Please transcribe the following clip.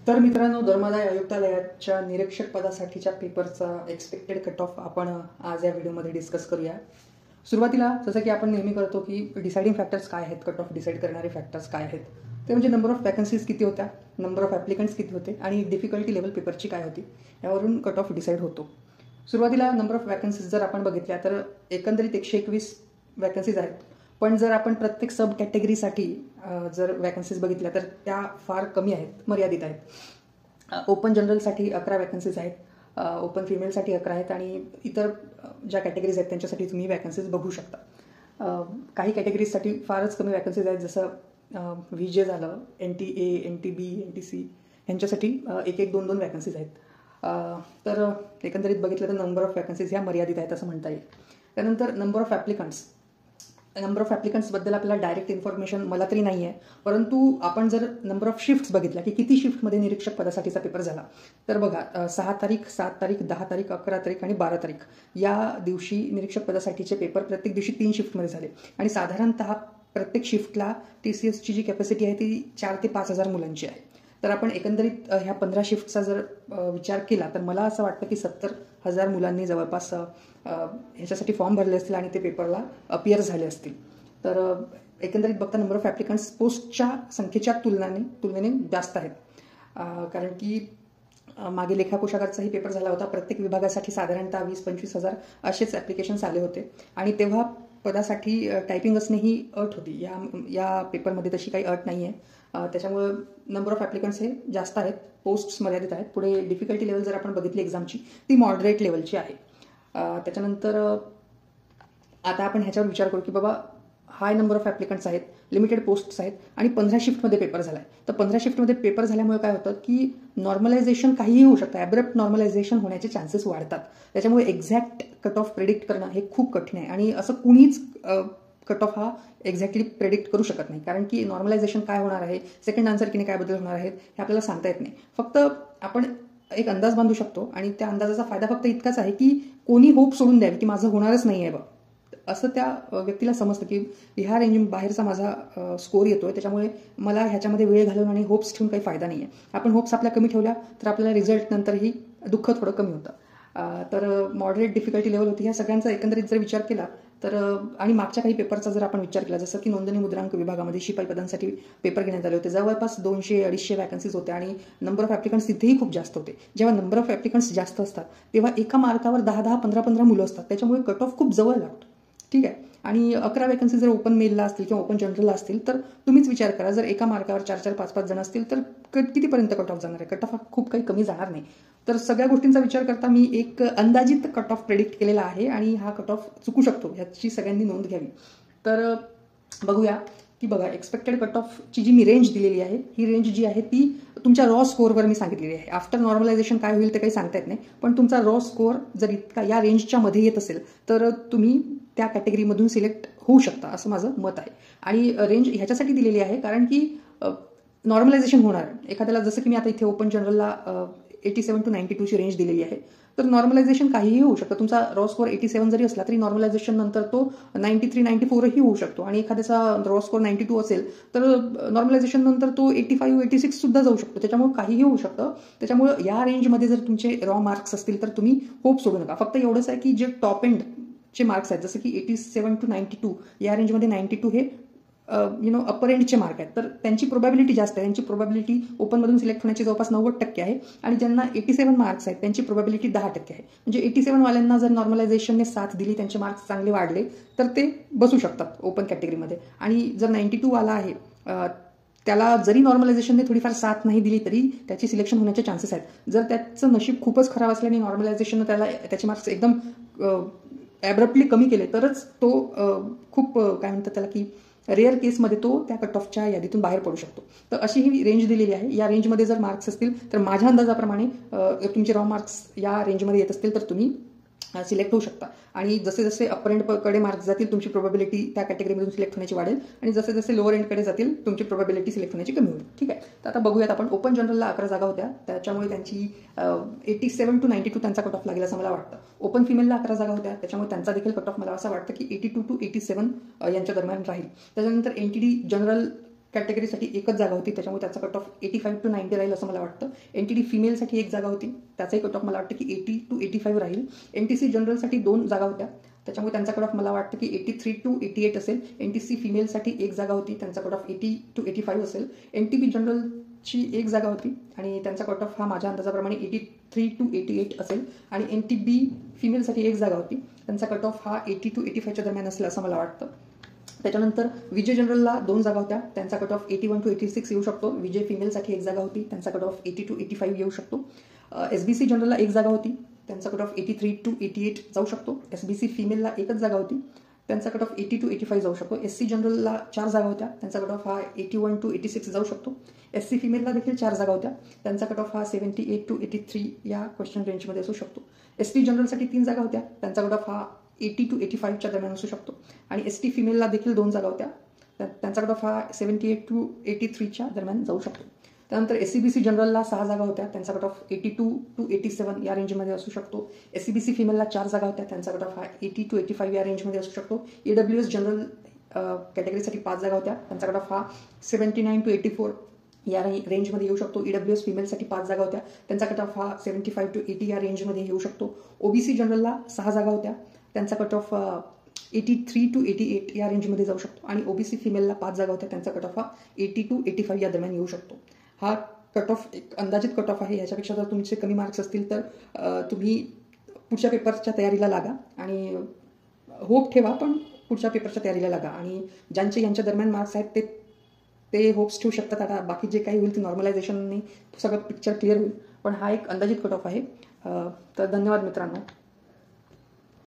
तर मित्रांनो, धर्मादाय आयुक्तालयाच्या निरीक्षक पदासाठीच्या पेपरचा एक्सपेक्टेड कट ऑफ आपण आज या व्हिडिओमध्ये डिस्कस करूया. सुरुवातीला जसं की आपण नेहमी करतो की डिसाइडिंग फॅक्टर्स काय आहेत, कट ऑफ डिसाईड करणारे फॅक्टर्स काय आहेत, ते म्हणजे नंबर ऑफ वॅकन्सीज किती होत्या, नंबर ऑफ ॲप्लिकंट्स किती होते आणि डिफिकल्टी लेवल पेपरची काय होती, यावरून कट ऑफ डिसाईड होतो. सुरुवातीला नंबर ऑफ वॅकन्सीज जर आपण बघितल्या तर एकंदरीत 121 वॅकन्सीज आहेत. पण जर आपण प्रत्येक सब कॅटेगरीसाठी जर वॅकन्सीज बघितल्या तर त्या फार कमी आहेत, मर्यादित आहेत. ओपन जनरलसाठी 11 वॅकन्सीज आहेत, ओपन फिमेलसाठी 11 आहेत आणि इतर ज्या कॅटेगरीज आहेत त्यांच्यासाठी तुम्ही वॅकन्सीज बघू शकता. काही कॅटेगरीजसाठी फारच कमी वॅकन्सीज आहेत, जसं VJ झालं, NTA, NTB, NTC ह्यांच्यासाठी 1-2 वॅकन्सीज आहेत. तर एकंदरीत बघितलं तर नंबर ऑफ वॅकन्सीज ह्या मर्यादित आहेत असं म्हणता येईल. त्यानंतर नंबर ऑफ ॲप्लिकंट्सबद्दल आपल्याला डायरेक्ट इन्फॉर्मेशन मला तरी नाही आहे, परंतु आपण जर नंबर ऑफ शिफ्ट्स बघितल्या की किती शिफ्टमध्ये निरीक्षक पदासाठीचा पेपर झाला तर बघा, 6 तारीख, 7 तारीख, 10 तारीख, 11 तारीख आणि 12 तारीख या दिवशी निरीक्षक पदासाठीचे पेपर प्रत्येक दिवशी 3 शिफ्टमध्ये झाले आणि साधारणतः प्रत्येक शिफ्टला TCSची जी कॅपॅसिटी आहे ती 4 ते 5 हजार मुलांची आहे. तर आपण एकंदरीत ह्या 15 शिफ्टचा जर विचार केला तर मला असं वाटतं की 70,000 मुलांनी जवळपास ह्याच्यासाठी फॉर्म भरले असतील आणि ते पेपरला अपियर झाले असतील. तर एकंदरीत बघता नंबर ऑफ ॲप्लिकंट्स पोस्टच्या संख्येच्या तुलनेने जास्त आहेत. कारण की मागे लेखा कोशागारचाही पेपर झाला होता. प्रत्येक विभागासाठी साधारणतः 20-25 हजार असेच ॲप्लिकेशन्स आले होते आणि तेव्हा पदासाठी टायपिंग असणे ही अट होती. या पेपरमध्ये तशी काही अट नाही आहे. त्याच्यामुळं नंबर ऑफ ॲप्लिकंट्स हे जास्त आहेत, पोस्ट्स मर्यादित आहेत. पुढे डिफिकल्टी लेवल जर आपण बघितली एक्झामची ती मॉडरेट लेवलची आहे. त्याच्यानंतर आता आपण ह्याच्यावर विचार करू की बाबा हाय नंबर ऑफ ॲप्लिकंट्स आहेत, लिमिटेड पोस्ट्स आहेत आणि 15 शिफ्टमध्ये पेपर झाला आहे. तर 15 शिफ्टमध्ये पेपर झाल्यामुळे काय होतं की नॉर्मलायझेशन काहीही होऊ शकतं, ॲब्रप्ट नॉर्मलायझेशन होण्याचे चान्सेस वाढतात. त्याच्यामुळे एक्झॅक्ट कट ऑफ प्रेडिक्ट करणं हे खूप कठीण आहे आणि असं कुणीच कट ऑफ हा एक्झॅक्टली प्रेडिक्ट करू शकत नाही. कारण की नॉर्मलायझेशन काय होणार आहे, सेकंड आन्सर किने काय बदल होणार आहेत हे आपल्याला सांगता येत नाही. फक्त आपण एक अंदाज बांधू शकतो आणि त्या अंदाजाचा फायदा फक्त इतकाच आहे की कोणी होप सोडून द्यावी की माझं होणारच नाही आहे बघ, असं त्या व्यक्तीला समजतं की ह्या रेंज बाहेरचा माझा स्कोर येतोय, त्याच्यामुळे मला ह्याच्यामध्ये वेळ घालवून आणि होप्स ठेवून काही फायदा नाही आहे. आपण होप्स आपल्या कमी ठेवल्या तर आपल्याला रिझल्ट नंतरही दुःख थोडं कमी होतं. तर मॉडरेट डिफिकल्टी लेवल होती. ह्या सगळ्यांचा एकंदरीत जर विचार केला तर आणि मागच्या काही पेपरचा जर आपण विचार केला, जसं की नोंदणी मुद्रांक विभागामध्ये शिपाई पदांसाठी पेपर घेण्यात आले होते, जवळपास 200-250 वॅकन्सीज होत्या आणि नंबर ऑफ ॲप्लिकंट्स तिथेही खूप जास्त होते. जेव्हा नंबर ऑफ ॲप्लिकंट्स जास्त असतात तेव्हा एका मार्कावर 10-10, 15-15 मुलं असतात, त्याच्यामुळे कट ऑफ खूप जवळ लागतो. ठीक आहे. आणि 11 वॅकन्सी जर ओपन मेलला असतील किंवा ओपन जनरलला असतील तर तुम्हीच विचार करा, जर एका मार्कावर 4-4, 5-5 जण असतील तर कितीपर्यंत कट ऑफ जाणार आहे? कट ऑफ हा खूप काही कमी जाणार नाही. तर सगळ्या गोष्टींचा विचार करता मी एक अंदाजित कट ऑफ प्रेडिक्ट केलेला आहे आणि हा कट ऑफ चुकू शकतो, ह्याची सगळ्यांनी नोंद घ्यावी. तर बघूया की बघा, एक्सपेक्टेड कट ऑफची जी मी रेंज दिलेली आहे ही रेंज जी आहे ती तुमच्या रॉ स्कोअरवर मी सांगितलेली आहे. आफ्टर नॉर्मलायझेशन काय होईल ते काही सांगता येत नाही, पण तुमचा रॉ स्कोअर जर इतका या रेंजच्या मध्ये येत असेल तर तुम्ही त्या कॅटेगरीमधून सिलेक्ट होऊ शकता असं माझं मत आहे. आणि रेंज ह्याच्यासाठी दिलेली आहे कारण की नॉर्मलायझेशन होणार एखाद्याला, जसं की मी आता इथे ओपन जनरलला 87 to 92ची रेंज दिलेली आहे, तर नॉर्मलायझेशन काहीही होऊ शकतं. तुमचा रॉ स्कोअर 87 जरी असला तरी नॉर्मलायझेशन नंतर तो 93-94ही होऊ शकतो आणि एखाद्याचा रॉ स्कोअर 92 असेल तर नॉर्मलायझेशन नंतर तो 85-86 सुद्धा जाऊ शकतो. त्याच्यामुळे काहीही होऊ शकतं. त्याच्यामुळे या रेंजमध्ये जर तुमचे रॉ मार्क्स असतील तर तुम्ही होप सोडू नका. फक्त एवढंच आहे की जे टॉप एंडचे मार्क्स आहेत, जसं की 87 to 92 या रेंजमध्ये 92 हे अपर एंडचे मार्क आहेत, तर त्यांची प्रोबॅबिलिटी जास्त आहे. त्यांची प्रोबॅबिलिटी ओपनमधून सिलेक्ट होण्याची जवळपास 90% आहे आणि ज्यांना 87 मार्क्स आहेत त्यांची प्रोबॅबिलिटी 10% आहे. म्हणजे 87 वाल्यांना जर नॉर्मलायझेशनने साथ दिली, त्यांचे मार्क्स चांगले वाढले तर ते बसू शकतात ओपन कॅटेगरीमध्ये. आणि जर 92 वाला आहे त्याला जरी नॉर्मलायझेशनने थोडीफार साथ नाही दिली तरी त्याची सिलेक्शन होण्याचे चान्सेस आहेत. जर त्याचं नशीब खूपच खराब असल्याने नॉर्मलायझेशननं त्याचे मार्क्स एकदम ॲब्रप्टली कमी केले तरच तो खूप काय म्हणतात त्याला की रेअर केसमध्ये तो त्या कट ऑफच्या यादीतून बाहेर पडू शकतो. तर अशी ही रेंज दिलेली आहे. या रेंजमध्ये जर मार्क्स असतील तर माझ्या अंदाजाप्रमाणे तुमचे रॉ मार्क्स या रेंजमध्ये येत असतील तर तुम्ही सिलेक्ट होऊ शकता. आणि जसे जसे अपर एंडकडे मार्क्स जातील तुमची प्रोबॅबिलिटी त्या कॅटेगरीमधून सिलेक्ट होण्याची वाढेल आणि जसे जसे लोअर एंडकडे जातील तुमची प्रोबॅबिलिटी सिलेक्ट होण्याची कमी होईल. ठीक आहे. तर आता बघूयात आपण. ओपन जनरलला 11 जागा होत्या, त्याच्यामुळे त्यांची 87 to 92 त्यांचा कट ऑफ लागेल असं मला वाटतं. ओपन फिमेलला 11 जागा होत्या, त्याच्यामुळे त्यांचा देखील कट ऑफ मला असं वाटतं की 82 to 87 यांच्या दरम्यान राहील. त्याच्यानंतर NTD जनरल कॅटेगरीसाठी एकच जागा होती, त्याच्यामुळे त्याचा कट ऑफ 85 to 90 राहील असं मला वाटतं. NTD फिमेलसाठी एक जागा होती, त्याचाही कट ऑफ मला वाटतं की 80 to 85 राहील. NTC जनरलसाठी 2 जागा होत्या, त्याच्यामुळे त्यांचा कट ऑफ मला वाटतं की 83 to 88 असेल. NTC फिमेलसाठी एक जागा होती, त्यांचा कट ऑफ 80 to 85 असेल. NTB जनरलची एक जागा होती आणि त्यांचा कट ऑफ हा माझ्या अंदाजाप्रमाणे 83 to 88 असेल. आणि NTB फिमेलसाठी एक जागा होती, त्यांचा कट ऑफ हा 80 to 85च्या दरम्यान असेल असं मला वाटतं. त्याच्यानंतर विजय जनरलला 2 जागा होत्या, त्यांचा कट ऑफ 81 to 86 येऊ शकतो. विजय फिमेलसाठी एक जागा होती, त्यांचा कट ऑफ 80 to 85 येऊ शकतो. SBC जनरलला एक जागा होती, त्यांचा कट ऑफ 83 to 88 जाऊ शकतो. SBC फिमेलला एकच जागा होती, त्यांचा कट ऑफ 80 to 85 जाऊ शकतो. SC जनरलला 4 जागा होत्या, त्यांचा कट ऑफ हा 81 to 86 जाऊ शकतो. SC फिमेलला देखील 4 जागा होत्या, त्यांचा कट ऑफ हा 78 to 83 या क्वेश्चन रेंजमध्ये असू शकतो. ST जनरलसाठी 3 जागा होत्या, त्यांचा कट ऑफ हा 80 to 85च्या दरम्यान असू शकतो. आणि ST फिमेलला देखील 2 जागा होत्या, त्यांचा कट ऑफ हा 78 to 83च्या दरम्यान जाऊ शकतो. त्यानंतर SCBC जनरलला 6 जागा होत्या, त्यांचा कट ऑफ 82 to 87 या रेंजमध्ये असू शकतो. SCBC फिमेलला 4 जागा होत्या, त्यांचा कट ऑफ हा 80 to 85 या रेंजमध्ये असू शकतो. EWS जनरल कॅटेगरीसाठी 5 जागा होत्या, त्यांचा कट ऑफ हा 79 to 84 या रेंजमध्ये येऊ शकतो. EWS फिमेलसाठी 5 जागा होत्या, त्यांचा कट ऑफ हा 75 to 80 या रेंजमध्ये येऊ शकतो. OBC जनरलला 6 जागा होत्या, त्यांचा कट ऑफ 83 to 88 या रेंजमध्ये जाऊ शकतो. आणि OBC फिमेलला 5 जागा होत्या, त्यांचा कट ऑफ हा 80 to 85 या दरम्यान येऊ शकतो. हा कट ऑफ एक अंदाजित कट ऑफ आहे. याच्यापेक्षा जर तुमचे कमी मार्क्स असतील तर तुम्ही पुढच्या पेपरच्या तयारीला लागा आणि होप ठेवा, पण पुढच्या पेपरच्या तयारीला लागा. आणि ज्यांचे यांच्या दरम्यान मार्क्स आहेत ते होप्स ठेवू शकतात. आता बाकी जे काही होईल ते नॉर्मलायझेशनने सगळं पिक्चर क्लिअर होईल, पण हा एक अंदाजित कट ऑफ आहे. तर धन्यवाद मित्रांनो.